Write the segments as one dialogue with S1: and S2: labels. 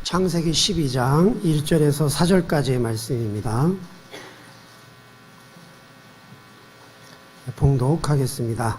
S1: 창세기 12장 1절에서 4절까지의 말씀입니다. 봉독하겠습니다.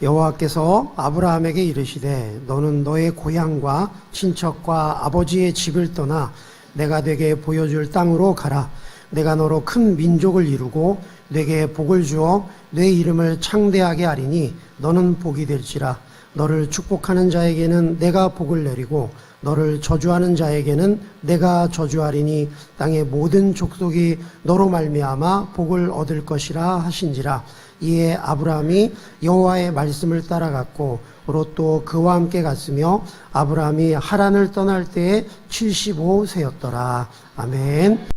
S1: 여호와께서 아브라함에게 이르시되 너는 너의 고향과 친척과 아버지의 집을 떠나 내가 네게 보여줄 땅으로 가라. 내가 너로 큰 민족을 이루고 네게 복을 주어 네 이름을 창대하게 하리니 너는 복이 될지라. 너를 축복하는 자에게는 내가 복을 내리고 너를 저주하는 자에게는 내가 저주하리니 땅의 모든 족속이 너로 말미암아 복을 얻을 것이라 하신지라. 이에 아브라함이 여호와의 말씀을 따라갔고 롯도 그와 함께 갔으며 아브라함이 하란을 떠날 때에 75세였더라. 아멘.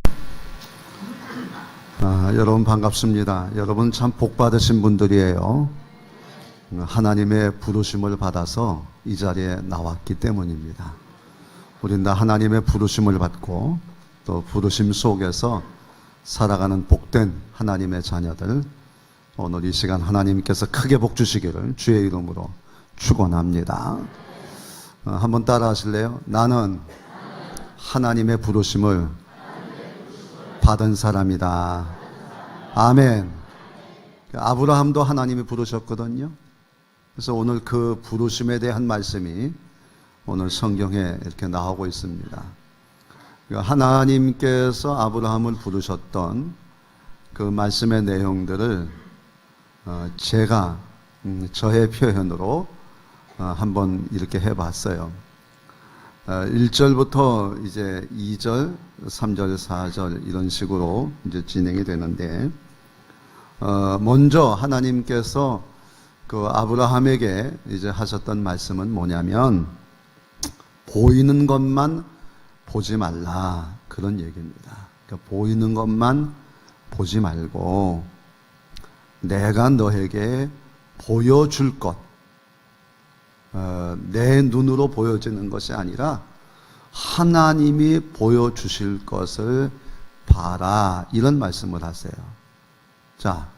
S2: 여러분 반갑습니다. 여러분 참 복받으신 분들이에요. 하나님의 부르심을 받아서 이 자리에 나왔기 때문입니다. 우린 다 하나님의 부르심을 받고 또 부르심 속에서 살아가는 복된 하나님의 자녀들, 오늘 이 시간 하나님께서 크게 복 주시기를 주의 이름으로 축원합니다. 한번 따라 하실래요? 나는 하나님의 부르심을 받은 사람이다. 아멘. 아브라함도 하나님이 부르셨거든요. 그래서 오늘 그 부르심에 대한 말씀이 오늘 성경에 이렇게 나오고 있습니다. 하나님께서 아브라함을 부르셨던 그 말씀의 내용들을 제가 저의 표현으로 한번 이렇게 해봤어요. 1절부터 이제 2절, 3절, 4절 이런 식으로 이제 진행이 되는데, 먼저 하나님께서 그 아브라함에게 이제 하셨던 말씀은 뭐냐면, 보이는 것만 보지 말라, 그런 얘기입니다. 그러니까 보이는 것만 보지 말고 내가 너에게 보여줄 것, 내 눈으로 보여지는 것이 아니라 하나님이 보여주실 것을 봐라, 이런 말씀을 하세요. 자,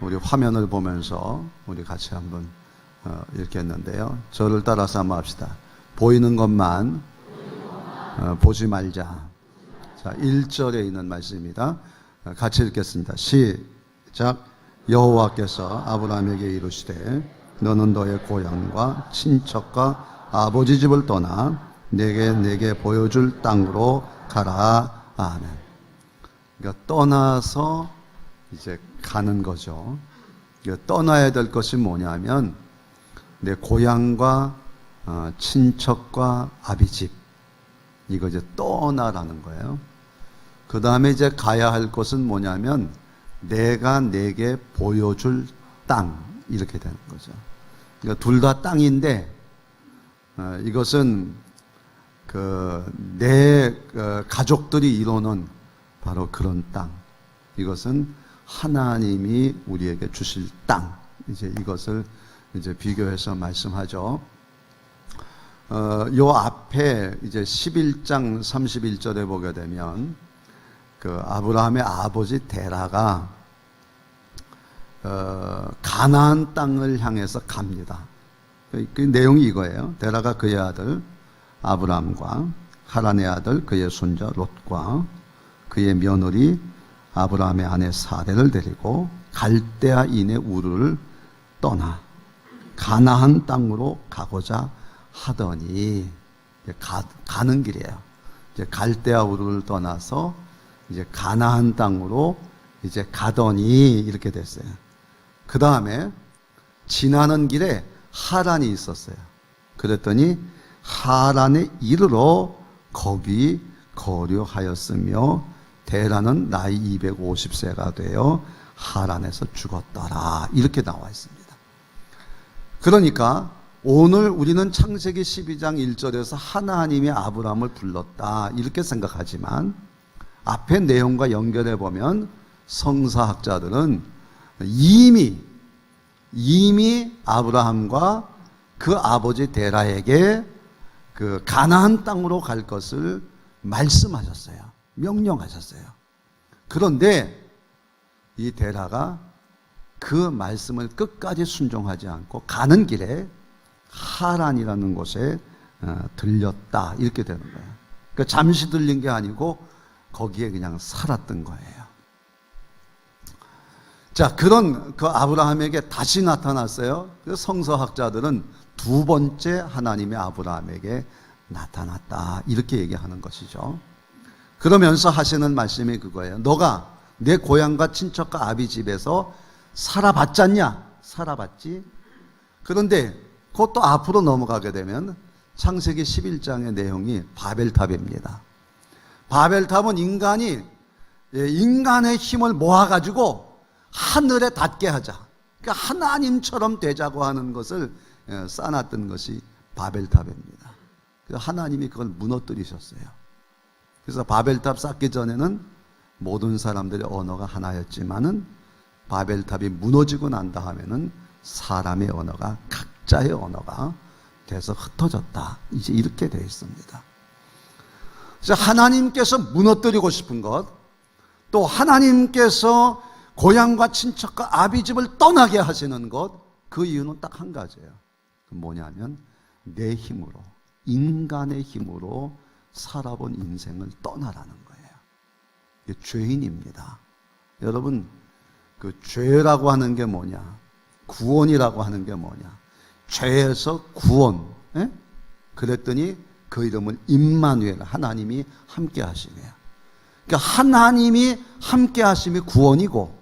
S2: 우리 화면을 보면서 우리 같이 한번 이렇게 했는데요. 저를 따라서 한번 합시다. 보이는 것만 보지 말자. 자, 1절에 있는 말씀입니다. 같이 읽겠습니다. 시작. 여호와께서 아브라함에게 이르시되 너는 너의 고향과 친척과 아버지 집을 떠나 내게 보여줄 땅으로 가라. 아멘. 그러니까 떠나서 이제 가는 거죠. 그러니까 떠나야 될 것이 뭐냐면 내 고향과 친척과 아비집, 이거 이제 떠나라는 거예요. 그 다음에 이제 가야 할 것은 뭐냐면 내가 내게 보여줄 땅, 이렇게 되는 거죠. 그러니까 둘 다 땅인데 이것은 내 가족들이 이루는 바로 그런 땅, 이것은 하나님이 우리에게 주실 땅, 이제 이것을 이제 비교해서 말씀하죠. 요 앞에 이제 11장 31절에 보게 되면 그 아브라함의 아버지 데라가 가나안 땅을 향해서 갑니다. 그 내용이 이거예요. 데라가 그의 아들 아브라함과 하란의 아들 그의 손자 롯과 그의 며느리 아브라함의 아내 사레를 데리고 갈대아인의 우르를 떠나 가나안 땅으로 가고자 하더니, 가는 길이에요. 이제 갈대아 우르를 떠나서 이제 가나안 땅으로 이제 가더니 이렇게 됐어요. 그 다음에 지나는 길에 하란이 있었어요. 그랬더니 하란에 이르러 거기 거류하였으며 데라는 나이 250세가 되어 하란에서 죽었더라, 이렇게 나와 있습니다. 그러니까 오늘 우리는 창세기 12장 1절에서 하나님이 아브라함을 불렀다, 이렇게 생각하지만 앞의 내용과 연결해 보면 성사학자들은 이미 아브라함과 그 아버지 데라에게 그 가나안 땅으로 갈 것을 말씀하셨어요. 명령하셨어요. 그런데 이 데라가 그 말씀을 끝까지 순종하지 않고 가는 길에 하란이라는 곳에 들렸다, 이렇게 되는 거예요. 그 잠시 들린 게 아니고 거기에 그냥 살았던 거예요. 자, 그런 그 아브라함에게 다시 나타났어요. 그 성서학자들은 두 번째 하나님의 아브라함에게 나타났다, 이렇게 얘기하는 것이죠. 그러면서 하시는 말씀이 그거예요. 너가 내 고향과 친척과 아비 집에서 살아봤잖냐? 살아봤지? 그런데 그것도 앞으로 넘어가게 되면 창세기 11장의 내용이 바벨탑입니다. 바벨탑은 인간이 인간의 힘을 모아가지고 하늘에 닿게 하자, 그러니까 하나님처럼 되자고 하는 것을 쌓아놨던 것이 바벨탑입니다. 그래서 하나님이 그걸 무너뜨리셨어요. 그래서 바벨탑 쌓기 전에는 모든 사람들의 언어가 하나였지만은 바벨탑이 무너지고 난 다음에는 사람의 언어가, 각자의 언어가 돼서 흩어졌다, 이제 이렇게 되어 있습니다. 그래서 하나님께서 무너뜨리고 싶은 것, 또 하나님께서 고향과 친척과 아비집을 떠나게 하시는 것, 그 이유는 딱 한 가지예요. 뭐냐면 내 힘으로, 인간의 힘으로 살아본 인생을 떠나라는 거예요. 이게 죄인입니다. 여러분, 그 죄라고 하는 게 뭐냐, 구원이라고 하는 게 뭐냐, 죄에서 구원, 그랬더니 그 이름을 임마누엘, 하나님이 함께 하시네요. 그러니까 하나님이 함께 하심이 구원이고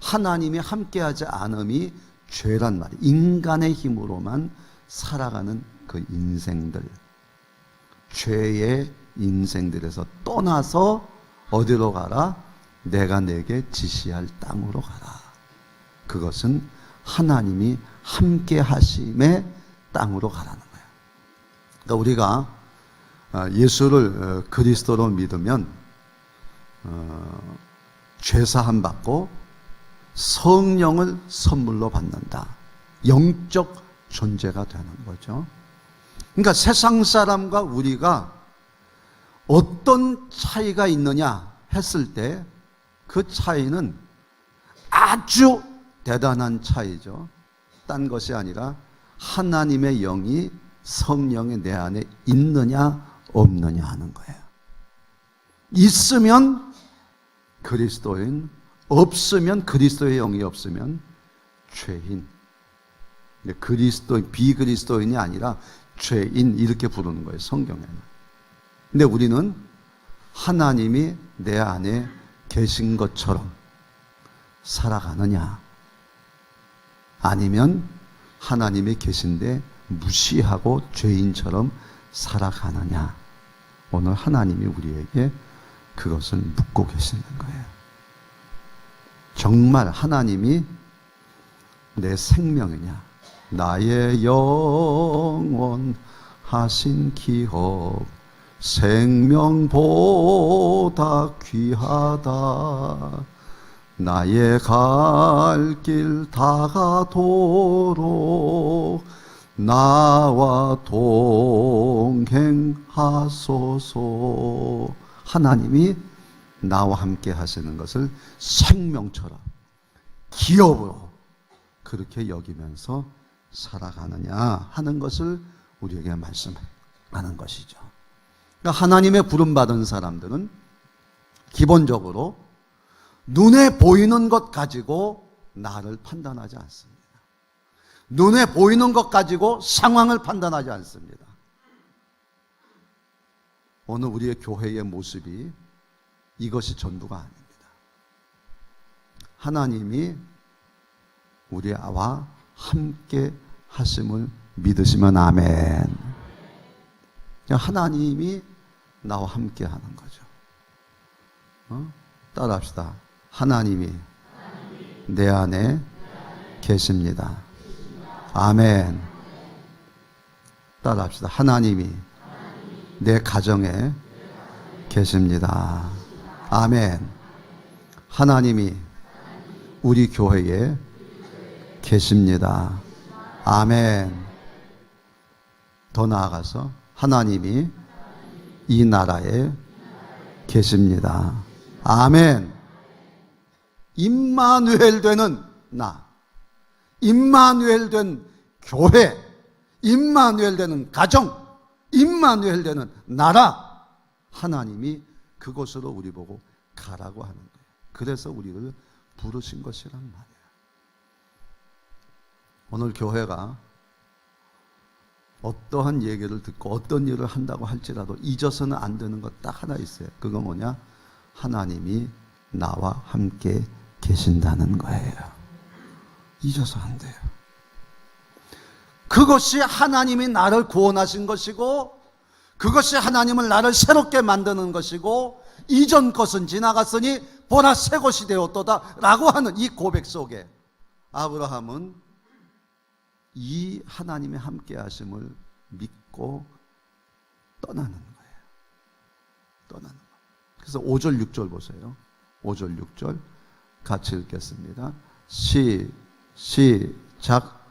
S2: 하나님이 함께하지 않음이 죄란 말이에요. 인간의 힘으로만 살아가는 그 인생들, 죄의 인생들에서 떠나서 어디로 가라? 내가 내게 지시할 땅으로 가라. 그것은 하나님이 함께 하심의 땅으로 가라는 거예요. 그러니까 우리가 예수를 그리스도로 믿으면 죄사함 받고 성령을 선물로 받는다. 영적 존재가 되는 거죠. 그러니까 세상 사람과 우리가 어떤 차이가 있느냐 했을 때 그 차이는 아주 대단한 차이죠. 딴 것이 아니라 하나님의 영이 성령의 내 안에 있느냐 없느냐 하는 거예요. 있으면 그리스도인, 없으면, 그리스도의 영이 없으면 죄인. 그리스도인, 비그리스도인이 아니라 죄인, 이렇게 부르는 거예요, 성경에는. 근데 우리는 하나님이 내 안에 계신 것처럼 살아가느냐, 아니면 하나님이 계신데 무시하고 죄인처럼 살아가느냐. 오늘 하나님이 우리에게 그것을 묻고 계시는 거예요. 정말 하나님이 내 생명이냐, 나의 영원하신 기업, 생명보다 귀하다. 나의 갈 길 다가도록 나와 동행하소서. 하나님이 나와 함께 하시는 것을 생명처럼, 기업으로 그렇게 여기면서 살아가느냐 하는 것을 우리에게 말씀하는 것이죠. 그러니까 하나님의 부름받은 사람들은 기본적으로 눈에 보이는 것 가지고 나를 판단하지 않습니다. 눈에 보이는 것 가지고 상황을 판단하지 않습니다. 오늘 우리의 교회의 모습이 이것이 전부가 아닙니다. 하나님이 우리와 함께 하심을 믿으시면 아멘. 하나님이 나와 함께 하는 거죠. 따라합시다. 하나님이 내 안에 계십니다. 아멘. 따라합시다. 하나님이 내 가정에 계십니다. 아멘. 하나님이 우리 교회에 계십니다. 아멘. 더 나아가서 하나님이 이 나라에 계십니다. 아멘. 임마누엘 되는 나, 임마누엘 된 교회, 임마누엘 되는 가정, 임마누엘 되는 나라, 하나님이 그곳으로 우리 보고 가라고 하는 거예요. 그래서 우리를 부르신 것이란 말이에요. 오늘 교회가 어떠한 얘기를 듣고 어떤 일을 한다고 할지라도 잊어서는 안 되는 것 딱 하나 있어요. 그거 뭐냐? 하나님이 나와 함께 계신다는 거예요. 잊어서 안 돼요. 그것이 하나님이 나를 구원하신 것이고, 그것이 하나님은 나를 새롭게 만드는 것이고, 이전 것은 지나갔으니 보라 새 것이 되었도다 라고 하는 이 고백 속에 아브라함은 이 하나님의 함께 하심을 믿고 떠나는 거예요. 떠나는 거예요. 그래서 5절 6절 보세요. 5절 6절 같이 읽겠습니다. 시작.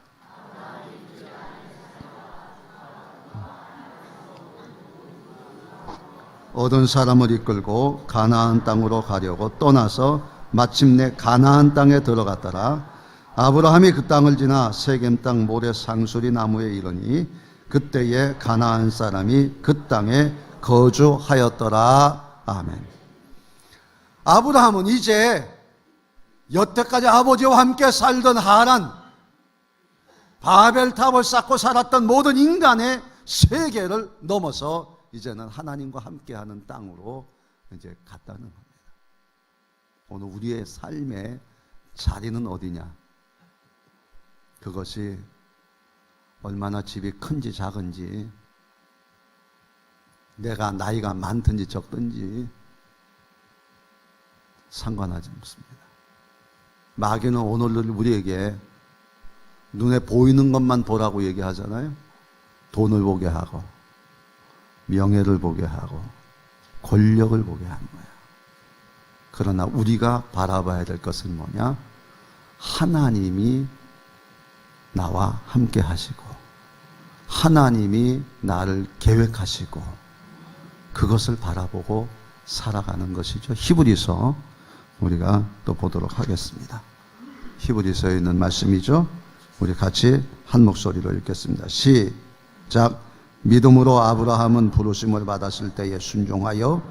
S2: 얻은 사람을 이끌고 가나안 땅으로 가려고 떠나서 마침내 가나안 땅에 들어갔더라. 아브라함이 그 땅을 지나 세겜 땅 모래 상수리 나무에 이르니 그때에 가나안 사람이 그 땅에 거주하였더라. 아멘. 아브라함은 이제 여태까지 아버지와 함께 살던 하란, 바벨탑을 쌓고 살았던 모든 인간의 세계를 넘어서 이제는 하나님과 함께하는 땅으로 이제 갔다는 겁니다. 오늘 우리의 삶의 자리는 어디냐? 그것이 얼마나 집이 큰지 작은지, 내가 나이가 많든지 적든지 상관하지 않습니다. 마귀는 오늘 우리에게 눈에 보이는 것만 보라고 얘기하잖아요. 돈을 보게 하고, 명예를 보게 하고, 권력을 보게 하는 거예요. 그러나 우리가 바라봐야 될 것은 뭐냐? 하나님이 나와 함께 하시고, 하나님이 나를 계획하시고, 그것을 바라보고 살아가는 것이죠. 히브리서 우리가 또 보도록 하겠습니다. 히브리서에 있는 말씀이죠. 우리 같이 한 목소리로 읽겠습니다. 시작. 믿음으로 아브라함은 부르심을 받았을 때에 순종하여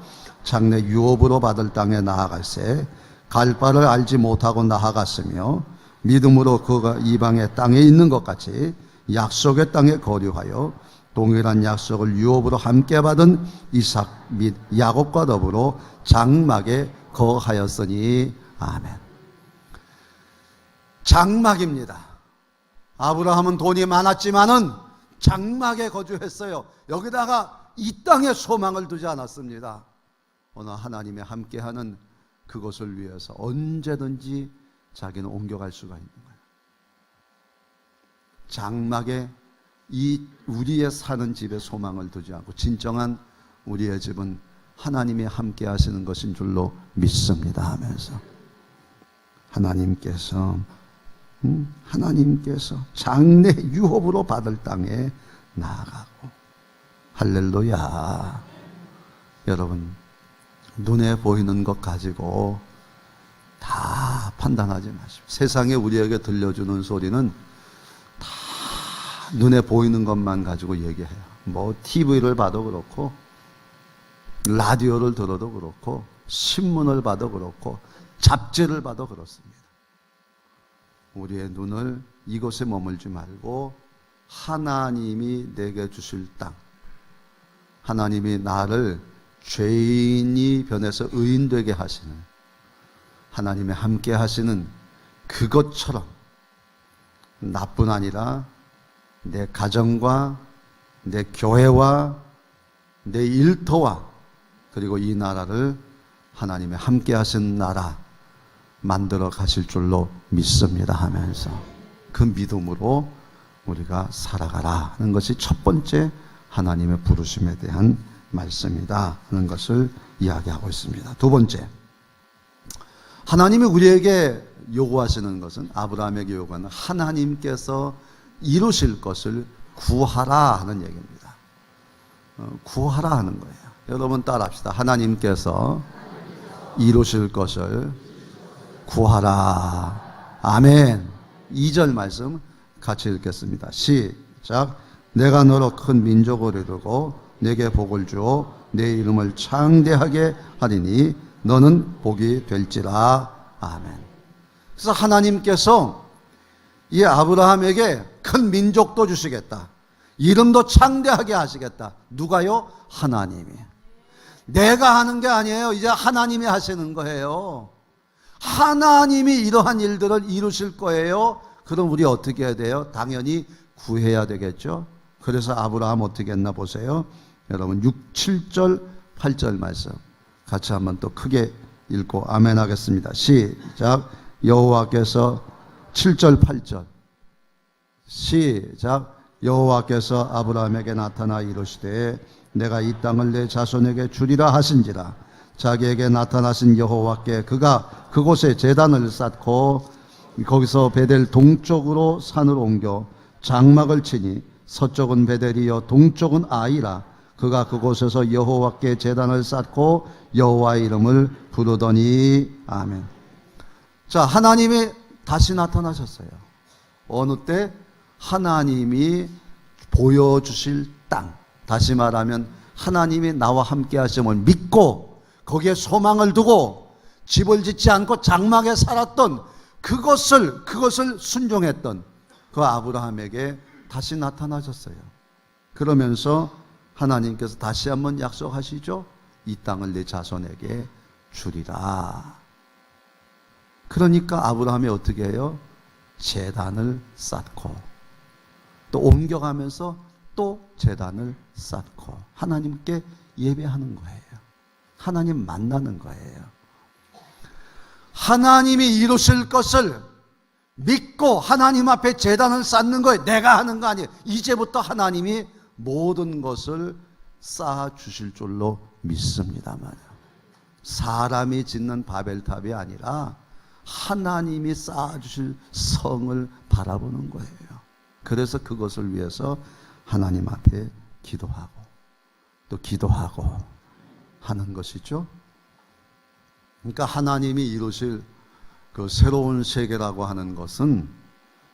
S2: 장래 유업으로 받을 땅에 나아갈새 갈 바를 알지 못하고 나아갔으며, 믿음으로 그가 이방의 땅에 있는 것 같이 약속의 땅에 거류하여 동일한 약속을 유업으로 함께 받은 이삭 및 야곱과 더불어 장막에 거하였으니. 아멘. 장막입니다. 아브라함은 돈이 많았지만은 장막에 거주했어요. 여기다가 이 땅에 소망을 두지 않았습니다. 오늘 하나님의 함께하는 그것을 위해서 언제든지 자기는 옮겨갈 수가 있는 거예요. 장막에 이 우리의 사는 집에 소망을 두지 않고 진정한 우리의 집은 하나님이 함께 하시는 것인 줄로 믿습니다 하면서 하나님께서 장래 유업으로 받을 땅에 나아가고. 할렐루야. 여러분, 눈에 보이는 것 가지고 다 판단하지 마십시오. 세상에 우리에게 들려주는 소리는 다 눈에 보이는 것만 가지고 얘기해요. 뭐 TV를 봐도 그렇고, 라디오를 들어도 그렇고, 신문을 봐도 그렇고, 잡지를 봐도 그렇습니다. 우리의 눈을 이곳에 머물지 말고 하나님이 내게 주실 땅, 하나님이 나를 죄인이 변해서 의인 되게 하시는, 하나님의 함께 하시는 그것처럼 나뿐 아니라 내 가정과 내 교회와 내 일터와 그리고 이 나라를 하나님의 함께 하신 나라 만들어 가실 줄로 믿습니다 하면서 그 믿음으로 우리가 살아가라 하는 것이 첫 번째 하나님의 부르심에 대한 말씀이다 하는 것을 이야기하고 있습니다. 두 번째, 하나님이 우리에게 요구하시는 것은, 아브라함에게 요구하는 하나님께서 이루실 것을 구하라 하는 얘기입니다. 구하라 하는 거예요. 여러분 따라합시다. 하나님께서 이루실 것을 구하라. 아멘. 2절 말씀 같이 읽겠습니다. 시작. 내가 너로 큰 민족을 이루고 내게 복을 주어 내 이름을 창대하게 하리니 너는 복이 될지라. 아멘. 그래서 하나님께서 이 아브라함에게 큰 민족도 주시겠다. 이름도 창대하게 하시겠다. 누가요? 하나님이. 내가 하는 게 아니에요. 이제 하나님이 하시는 거예요. 하나님이 이러한 일들을 이루실 거예요. 그럼 우리 어떻게 해야 돼요? 당연히 구해야 되겠죠. 그래서 아브라함 어떻게 했나 보세요. 여러분 6, 7절, 8절 말씀 같이 한번 또 크게 읽고 아멘 하겠습니다. 시작. 여호와께서 7절, 8절 시작. 여호와께서 아브라함에게 나타나 이르시되 내가 이 땅을 내 자손에게 주리라 하신지라. 자기에게 나타나신 여호와께 그가 그곳에 제단을 쌓고 거기서 베델 동쪽으로 산을 옮겨 장막을 치니 서쪽은 베델이요 동쪽은 아이라. 그가 그곳에서 여호와께 제단을 쌓고 여호와의 이름을 부르더니. 아멘. 자, 하나님이 다시 나타나셨어요. 어느 때? 하나님이 보여주실 땅. 다시 말하면 하나님이 나와 함께 하심을 믿고 거기에 소망을 두고 집을 짓지 않고 장막에 살았던 그것을 순종했던 그 아브라함에게 다시 나타나셨어요. 그러면서 하나님께서 다시 한번 약속하시죠. 이 땅을 내 자손에게 주리라. 그러니까 아브라함이 어떻게 해요? 제단을 쌓고 또 옮겨가면서 또 제단을 쌓고 하나님께 예배하는 거예요. 하나님 만나는 거예요. 하나님이 이루실 것을 믿고 하나님 앞에 제단을 쌓는 거예요. 내가 하는 거 아니에요. 이제부터 하나님이 모든 것을 쌓아 주실 줄로 믿습니다만 사람이 짓는 바벨탑이 아니라 하나님이 쌓아 주실 성을 바라보는 거예요. 그래서 그것을 위해서 하나님 앞에 기도하고 또 기도하고 하는 것이죠. 그러니까 하나님이 이루실 그 새로운 세계라고 하는 것은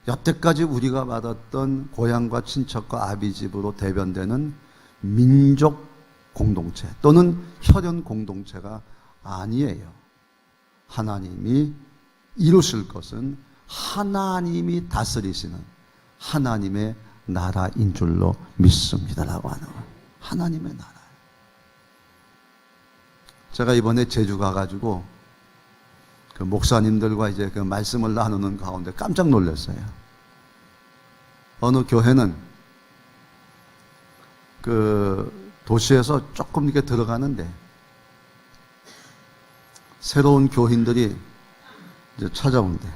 S2: 여태까지 우리가 받았던 고향과 친척과 아비집으로 대변되는 민족 공동체 또는 혈연 공동체가 아니에요. 하나님이 이루실 것은 하나님이 다스리시는 하나님의 나라인 줄로 믿습니다라고 하는 거예요. 하나님의 나라. 제가 이번에 제주 가가지고 그 목사님들과 이제 그 말씀을 나누는 가운데 깜짝 놀랐어요. 어느 교회는 그 도시에서 조금 이렇게 들어가는데 새로운 교인들이 이제 찾아온대.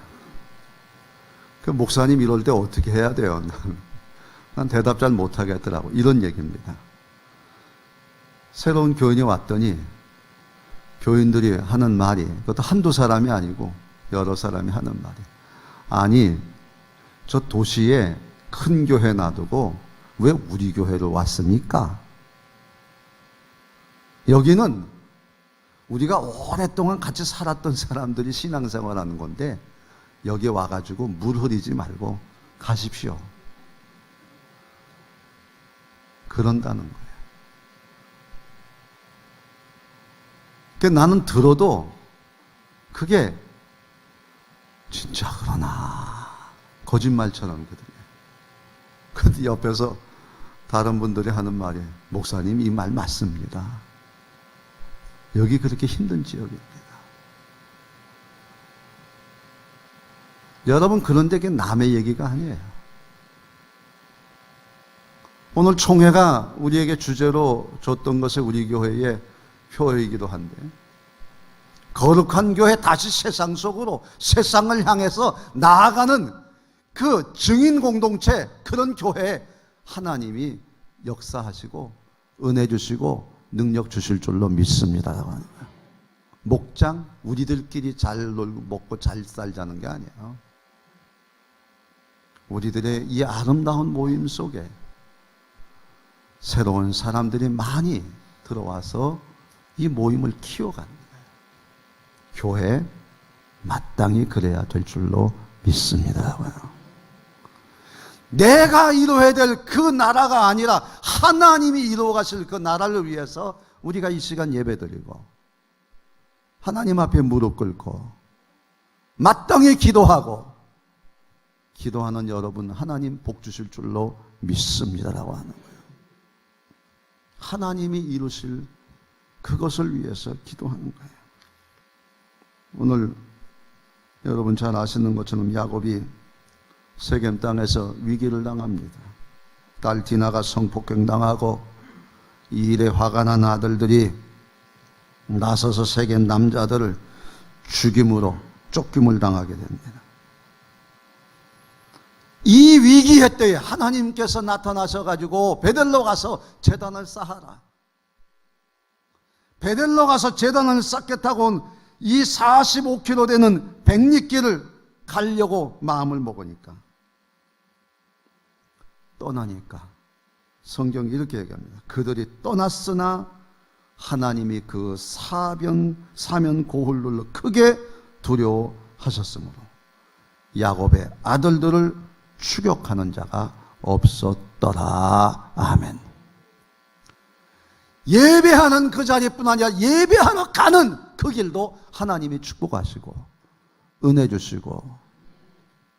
S2: 그 목사님 이럴 때 어떻게 해야 돼요? 난 대답 잘 못하겠더라고. 이런 얘기입니다. 새로운 교인이 왔더니 교인들이 하는 말이, 그것도 한두 사람이 아니고 여러 사람이 하는 말이, 아니 저 도시에 큰 교회 놔두고 왜 우리 교회로 왔습니까? 여기는 우리가 오랫동안 같이 살았던 사람들이 신앙생활하는 건데 여기 와가지고 물 흐리지 말고 가십시오. 그런다는 거예요. 그러니까 나는 들어도 그게 진짜 그러나 거짓말처럼거든요. 그런데 옆에서 다른 분들이 하는 말이, 목사님 이 말 맞습니다. 여기 그렇게 힘든 지역입니다. 여러분, 그런데 그게 남의 얘기가 아니에요. 오늘 총회가 우리에게 주제로 줬던 것이 우리 교회의 표어이기도 한데, 거룩한 교회 다시 세상 속으로, 세상을 향해서 나아가는 그 증인 공동체, 그런 교회에 하나님이 역사하시고 은혜 주시고 능력 주실 줄로 믿습니다라고 하는 거예요. 목장, 우리들끼리 잘 놀고 먹고 잘 살자는 게 아니에요. 우리들의 이 아름다운 모임 속에 새로운 사람들이 많이 들어와서 이 모임을 키워가는 거예요. 교회 마땅히 그래야 될 줄로 믿습니다라고요. 내가 이루어야 될 그 나라가 아니라 하나님이 이루어 가실 그 나라를 위해서 우리가 이 시간 예배드리고 하나님 앞에 무릎 꿇고 마땅히 기도하고 기도하는 여러분 하나님 복 주실 줄로 믿습니다라고 하는 거예요. 하나님이 이루실 그것을 위해서 기도하는 거예요. 오늘 여러분 잘 아시는 것처럼 야곱이 세겜 땅에서 위기를 당합니다. 딸 디나가 성폭행 당하고 이 일에 화가 난 아들들이 나서서 세겜 남자들을 죽임으로 쫓김을 당하게 됩니다. 이 위기의 때에 하나님께서 나타나셔가지고 베델로 가서 제단을 쌓아라. 베델로 가서 제단을 쌓겠다고 온 이 45km 되는 백리길을 가려고 마음을 먹으니까 떠나니까 성경이 이렇게 얘기합니다. 그들이 떠났으나 하나님이 그 사면 고울로 크게 두려워하셨으므로 야곱의 아들들을 추격하는 자가 없었더라. 아멘. 예배하는 그 자리뿐 아니라 예배하러 가는 그 길도 하나님이 축복하시고 은혜 주시고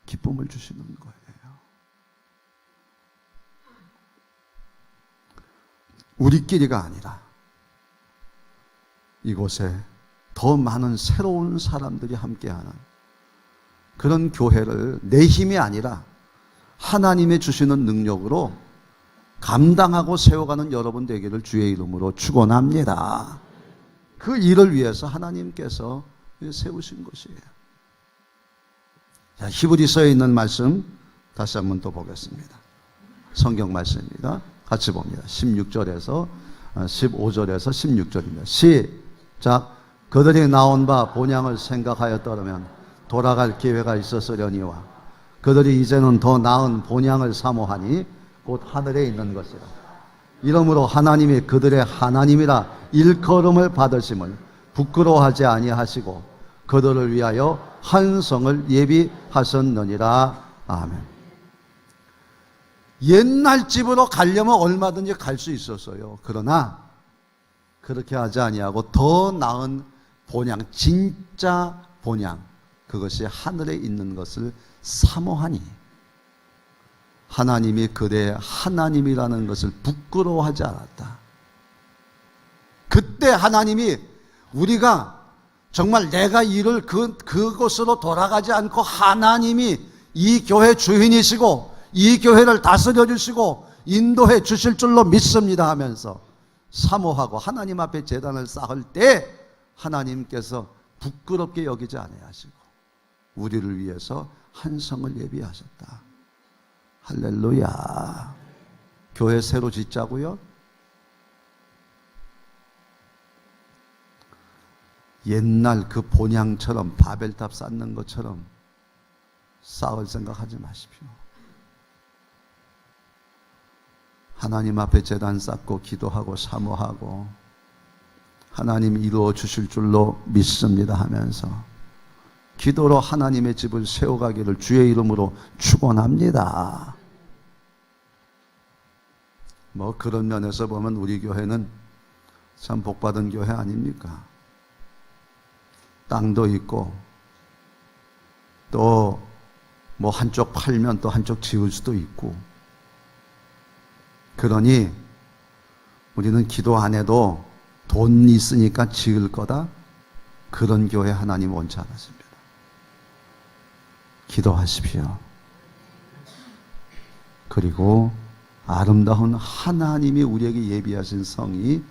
S2: 기쁨을 주시는 거예요. 우리끼리가 아니라 이곳에 더 많은 새로운 사람들이 함께하는 그런 교회를 내 힘이 아니라 하나님의 주시는 능력으로 감당하고 세워가는 여러분 되기를 주의 이름으로 축원합니다. 그 일을 위해서 하나님께서 세우신 것이에요. 자, 히브리서에 있는 말씀 다시 한번 또 보겠습니다. 성경 말씀입니다. 같이 봅니다. 16절에서 15절에서 16절입니다. 시작. 그들이 나온 바 본향을 생각하였더라면 돌아갈 기회가 있었으려니와 그들이 이제는 더 나은 본향을 사모하니 곧 하늘에 있는 것이라. 이러므로 하나님이 그들의 하나님이라 일컬음을 받으심을 부끄러워하지 아니하시고 그들을 위하여 한 성을 예비하셨느니라. 아멘. 옛날 집으로 가려면 얼마든지 갈 수 있었어요. 그러나 그렇게 하지 아니하고 더 나은 본향, 진짜 본향, 그것이 하늘에 있는 것을 사모하니 하나님이 그의 하나님이라는 것을 부끄러워하지 않았다. 그때 하나님이 우리가 정말 내가 이룰 그곳으로 돌아가지 않고 하나님이 이 교회 주인이시고 이 교회를 다스려 주시고 인도해 주실 줄로 믿습니다 하면서 사모하고 하나님 앞에 제단을 쌓을 때 하나님께서 부끄럽게 여기지 아니하시고 우리를 위해서 한 성을 예비하셨다. 할렐루야. 교회 새로 짓자고요? 옛날 그 본향처럼 바벨탑 쌓는 것처럼 쌓을 생각하지 마십시오. 하나님 앞에 제단 쌓고 기도하고 사모하고 하나님 이루어 주실 줄로 믿습니다 하면서 기도로 하나님의 집을 세워가기를 주의 이름으로 축원합니다. 뭐 그런 면에서 보면 우리 교회는 참 복받은 교회 아닙니까? 땅도 있고 또 뭐 한쪽 팔면 또 한쪽 지을 수도 있고 그러니 우리는 기도 안 해도 돈 있으니까 지을 거다? 그런 교회 하나님 원치 않으십니다. 기도하십시오. 그리고 아름다운 하나님이 우리에게 예비하신 성이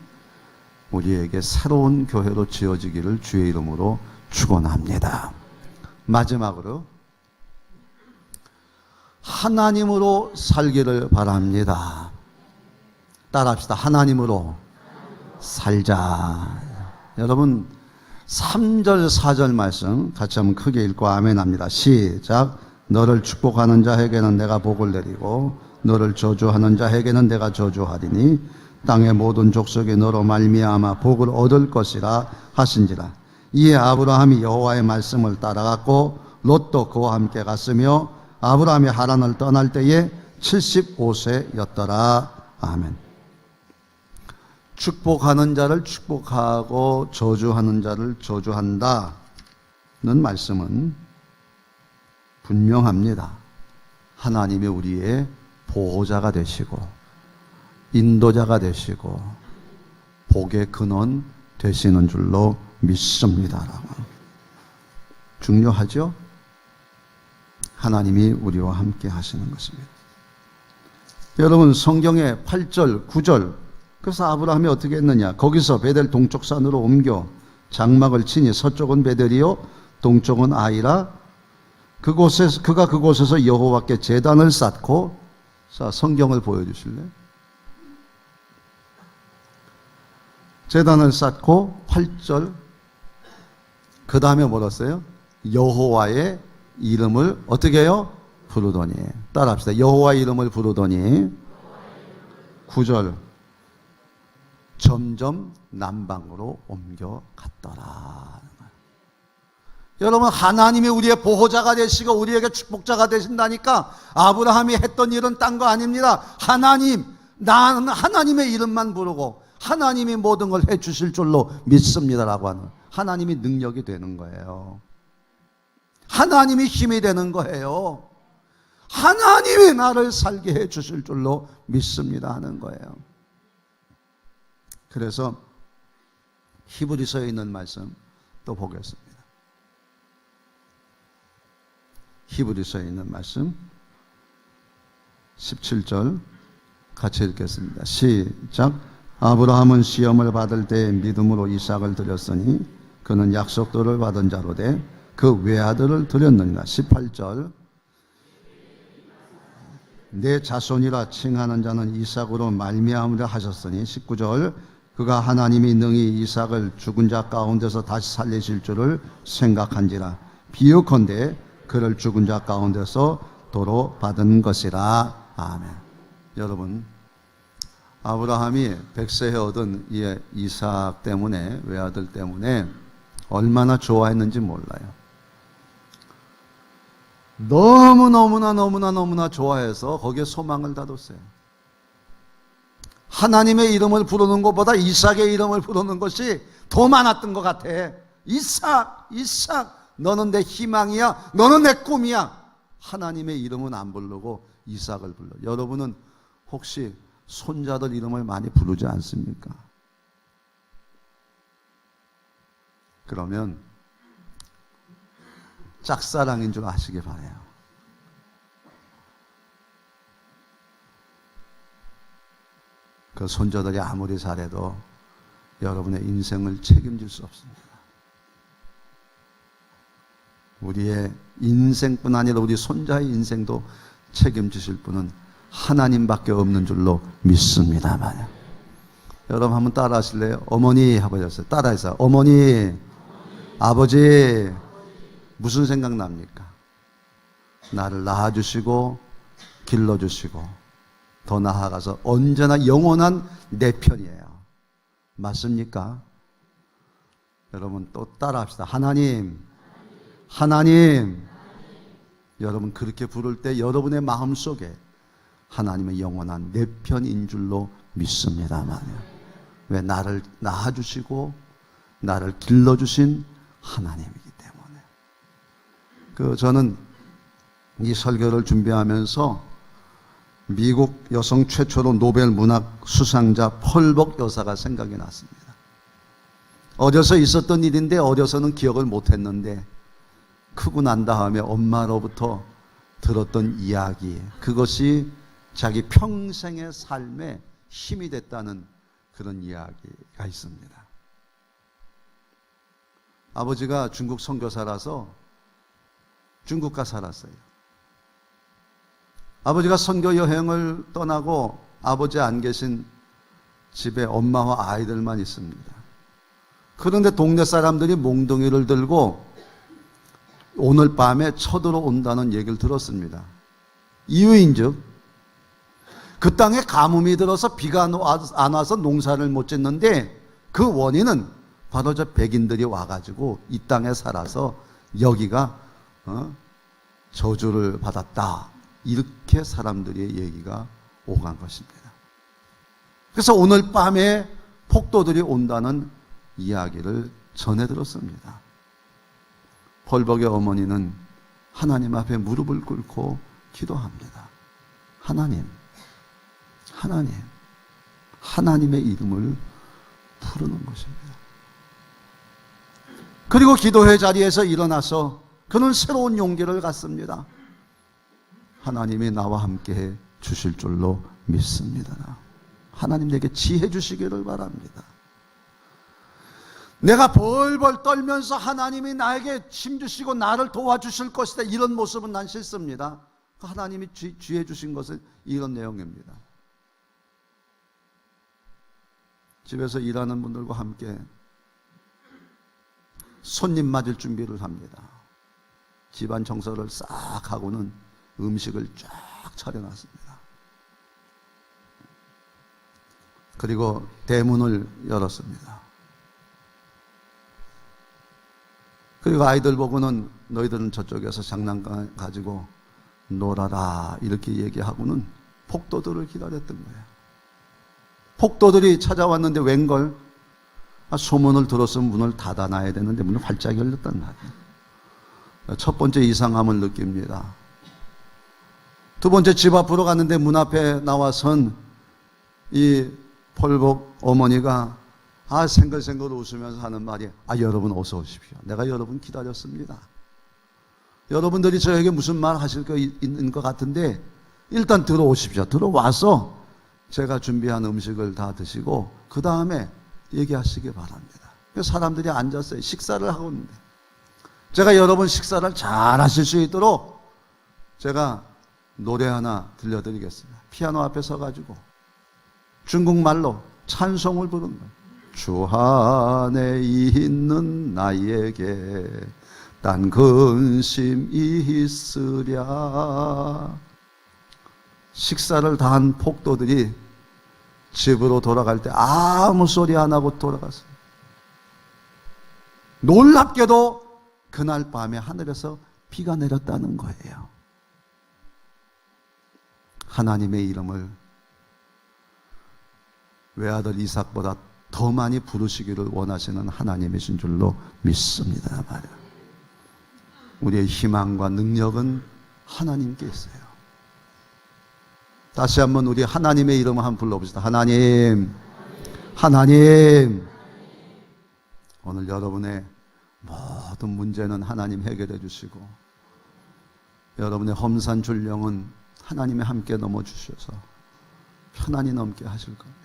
S2: 우리에게 새로운 교회로 지어지기를 주의 이름으로 축원합니다. 마지막으로 하나님으로 살기를 바랍니다. 따라합시다. 하나님으로 살자. 여러분 3절 4절 말씀 같이 한번 크게 읽고 아멘 합니다. 시작. 너를 축복하는 자에게는 내가 복을 내리고 너를 저주하는 자에게는 내가 저주하리니 땅의 모든 족속이 너로 말미암아 복을 얻을 것이라 하신지라. 이에 아브라함이 여호와의 말씀을 따라갔고 롯도 그와 함께 갔으며 아브라함이 하란을 떠날 때에 75세였더라. 아멘. 축복하는 자를 축복하고 저주하는 자를 저주한다는 말씀은 분명합니다. 하나님이 우리의 보호자가 되시고 인도자가 되시고 복의 근원 되시는 줄로 믿습니다라고. 중요하죠? 하나님이 우리와 함께 하시는 것입니다. 여러분, 성경의 8절, 9절, 그래서 아브라함이 어떻게 했느냐? 거기서 베델 동쪽 산으로 옮겨 장막을 치니 서쪽은 베델이요 동쪽은 아이라. 그가 그곳에서 여호와께 제단을 쌓고. 자, 성경을 보여주실래요? 제단을 쌓고 8절. 그 다음에 뭐라 써요? 여호와의 이름을 어떻게 해요? 부르더니. 따라합시다. 여호와의 이름을 부르더니. 9절. 점점 남방으로 옮겨갔더라. 여러분, 하나님이 우리의 보호자가 되시고 우리에게 축복자가 되신다니까 아브라함이 했던 일은 딴 거 아닙니다. 나는 하나님의 이름만 부르고 하나님이 모든 걸 해주실 줄로 믿습니다라고 하는 하나님이 능력이 되는 거예요. 하나님이 힘이 되는 거예요. 하나님이 나를 살게 해주실 줄로 믿습니다 하는 거예요. 그래서 히브리서에 있는 말씀 또 보겠습니다. 히브리서에 있는 말씀 17절 같이 읽겠습니다. 시작. 아브라함은 시험을 받을 때 믿음으로 이삭을 드렸으니 그는 약속도를 받은 자로 돼 그 외아들을 드렸느니라. 18절. 내 자손이라 칭하는 자는 이삭으로 말미암으려 하셨으니. 19절. 그가 하나님이 능히 이삭을 죽은 자 가운데서 다시 살리실 줄을 생각한지라. 비유컨대 그를 죽은 자 가운데서 도로 받은 것이라. 아멘. 여러분, 아브라함이 100세에 얻은 이 이삭 때문에, 외아들 때문에 얼마나 좋아했는지 몰라요. 너무나 좋아해서 거기에 소망을 닫았어요. 하나님의 이름을 부르는 것보다 이삭의 이름을 부르는 것이 더 많았던 것 같아. 이삭, 너는 내 희망이야. 너는 내 꿈이야. 하나님의 이름은 안 부르고 이삭을 불러. 여러분은 혹시 손자들 이름을 많이 부르지 않습니까? 그러면 짝사랑인 줄 아시기 바라요. 그 손자들이 아무리 잘해도 여러분의 인생을 책임질 수 없습니다. 우리의 인생뿐 아니라 우리 손자의 인생도 책임지실 분은 하나님밖에 없는 줄로 믿습니다만. 여러분 한번 따라 하실래요? 어머니 해보셨어요. 따라해서 어머니, 아버지. 무슨 생각납니까? 나를 낳아주시고 길러주시고 더 나아가서 언제나 영원한 내 편이에요. 맞습니까? 여러분 또 따라합시다. 하나님. 여러분 그렇게 부를 때 여러분의 마음속에 하나님의 영원한 내 편인 줄로 믿습니다만요. 왜? 나를 낳아주시고 나를 길러주신 하나님이기 때문에. 저는 이 설교를 준비하면서 미국 여성 최초로 노벨 문학 수상자 펄벅 여사가 생각이 났습니다. 어려서 있었던 일인데 어려서는 기억을 못했는데 크고 난 다음에 엄마로부터 들었던 이야기, 그것이 자기 평생의 삶에 힘이 됐다는 그런 이야기가 있습니다. 아버지가 중국 선교사라서 중국가 살았어요. 아버지가 선교 여행을 떠나고 아버지 안 계신 집에 엄마와 아이들만 있습니다. 그런데 동네 사람들이 몽둥이를 들고 오늘 밤에 쳐들어온다는 얘기를 들었습니다. 이유인즉 그 땅에 가뭄이 들어서 비가 안 와서 농사를 못 짓는데 그 원인은 바로 저 백인들이 와가지고 이 땅에 살아서 여기가 저주를 받았다, 이렇게 이렇게 사람들의 얘기가 오간 것입니다. 그래서 오늘 밤에 폭도들이 온다는 이야기를 전해 들었습니다. 벌벅의 어머니는 하나님 앞에 무릎을 꿇고 기도합니다. 하나님의 이름을 부르는 것입니다. 그리고 기도회 자리에서 일어나서 그는 새로운 용기를 갖습니다. 하나님이 나와 함께 해 주실 줄로 믿습니다. 하나님 내게 지혜 주시기를 바랍니다. 내가 벌벌 떨면서 하나님이 나에게 힘 주시고 나를 도와주실 것이다, 이런 모습은 난 싫습니다. 하나님이 지혜 주신 것은 이런 내용입니다. 집에서 일하는 분들과 함께 손님 맞을 준비를 합니다. 집안 청소를 싹 하고는 음식을 쫙 차려놨습니다. 그리고 대문을 열었습니다. 그리고 아이들 보고는 너희들은 저쪽에서 장난감 가지고 놀아라 이렇게 얘기하고는 폭도들을 기다렸던 거예요. 폭도들이 찾아왔는데 웬걸, 소문을 들었으면 문을 닫아놔야 되는데 문을 활짝 열렸단 말이에요. 첫 번째 이상함을 느낍니다. 두 번째, 집 앞으로 갔는데 문 앞에 나와선 이 벌복 어머니가 생글생글 웃으면서 하는 말이, 여러분 어서 오십시오. 내가 여러분 기다렸습니다. 여러분들이 저에게 무슨 말 하실 거 있는 것 같은데 일단 들어오십시오. 들어와서 제가 준비한 음식을 다 드시고 그 다음에 얘기하시기 바랍니다. 사람들이 앉았어요. 식사를 하고 있는데 제가 여러분 식사를 잘 하실 수 있도록 제가 노래 하나 들려드리겠습니다. 피아노 앞에 서가지고 중국말로 찬송을 부르는 거예요. 주 안에 있는 나에게 딴 근심 있으랴. 식사를 다 한 폭도들이 집으로 돌아갈 때 아무 소리 안 하고 돌아갔어요. 놀랍게도 그날 밤에 하늘에서 비가 내렸다는 거예요. 하나님의 이름을 외아들 이삭보다 더 많이 부르시기를 원하시는 하나님이신 줄로 믿습니다 말이에요. 우리의 희망과 능력은 하나님께 있어요. 다시 한번 우리 하나님의 이름을 한번 불러봅시다. 하나님. 오늘 여러분의 모든 문제는 하나님 해결해 주시고 여러분의 험산 줄령은 하나님이 함께 넘어주셔서 편안히 넘게 하실 겁니다.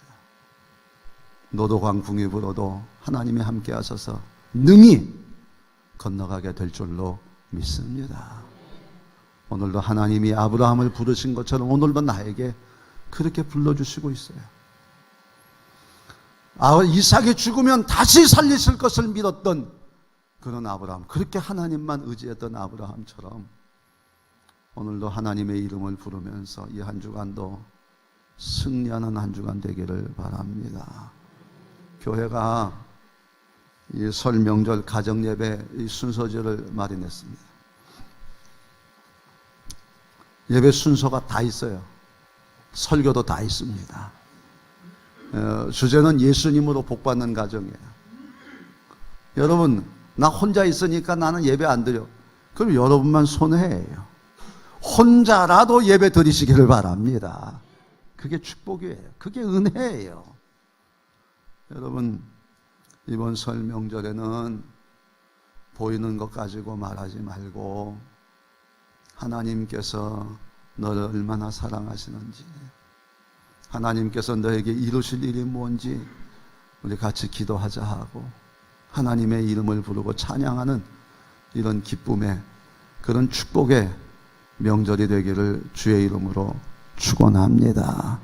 S2: 노도 광풍이 불어도 하나님이 함께 하셔서 능히 건너가게 될 줄로 믿습니다. 오늘도 하나님이 아브라함을 부르신 것처럼 오늘도 나에게 그렇게 불러주시고 있어요. 이삭이 죽으면 다시 살리실 것을 믿었던 그런 아브라함, 그렇게 하나님만 의지했던 아브라함처럼 오늘도 하나님의 이름을 부르면서 이 한 주간도 승리하는 한 주간 되기를 바랍니다. 교회가 이 설 명절 가정 예배 이 순서제를 마련했습니다. 예배 순서가 다 있어요. 설교도 다 있습니다. 주제는 예수님으로 복받는 가정이에요. 여러분, 나 혼자 있으니까 나는 예배 안 드려. 그럼 여러분만 손해예요. 혼자라도 예배 드리시기를 바랍니다. 그게 축복이에요. 그게 은혜예요. 여러분, 이번 설 명절에는 보이는 것 가지고 말하지 말고 하나님께서 너를 얼마나 사랑하시는지, 하나님께서 너에게 이루실 일이 뭔지 우리 같이 기도하자 하고 하나님의 이름을 부르고 찬양하는 이런 기쁨의, 그런 축복의 명절이 되기를 주의 이름으로 축원합니다.